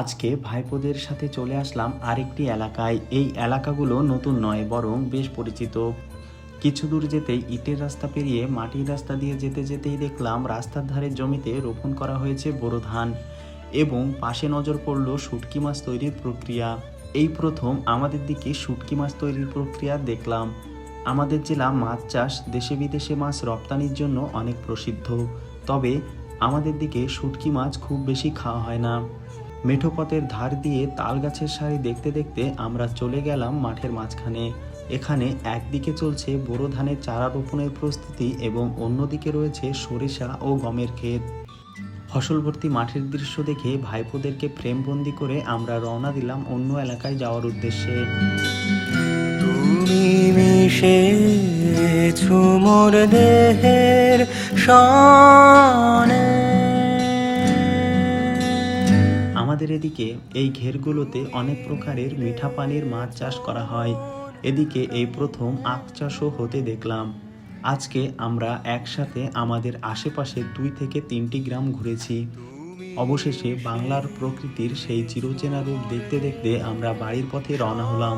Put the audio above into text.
আজকে ভাইপোদের সাথে চলে আসলাম আরেকটি এলাকায়। এই এলাকাগুলো নতুন নয়, বরং বেশ পরিচিত। কিছু দূর যেতেই ইটের রাস্তা পেরিয়ে মাটির রাস্তা দিয়ে যেতে যেতেই দেখলাম রাস্তার ধারে জমিতে রোপণ করা হয়েছে বোরো ধান, এবং পাশে নজর পড়ল শুটকি মাছ তৈরির প্রক্রিয়া। এই প্রথম আমাদের দিকে শুটকি মাছ তৈরির প্রক্রিয়া দেখলাম। আমাদের জেলা মাছ চাষ দেশে বিদেশে মাছ রপ্তানির জন্য অনেক প্রসিদ্ধ, তবে আমাদের দিকে শুটকি মাছ খুব বেশি খাওয়া হয় না। মেঠো পথের ধার দিয়ে তাল গাছের সারি দেখতে দেখতে আমরা চলে গেলাম মাঠের মাঝখানে। এখানে একদিকে চলছে বোরো ধানের চারা রোপণের প্রস্তুতি এবং অন্যদিকে রয়েছে সরিষা ও গমের ক্ষেত। ফসল ভর্তি মাঠের দৃশ্য দেখে ভাইপোদেরকে ফ্রেমবন্দি করে আমরা রওনা দিলাম অন্য এলাকায় যাওয়ার উদ্দেশ্যে। তুমি মিশেছো মোর দেহের সনে। আমাদের এদিকে এই ঘেরগুলোতে অনেক প্রকারের মিঠা পানির মাছ চাষ করা হয়। এদিকে এই প্রথম আখ চাষও হতে দেখলাম। আজকে আমরা একসাথে আমাদের আশেপাশে 2 থেকে 3টি গ্রাম ঘুরেছি। অবশেষে বাংলার প্রকৃতির সেই চিরচেনা রূপ দেখতে দেখতে আমরা বাড়ির পথে রওনা হলাম।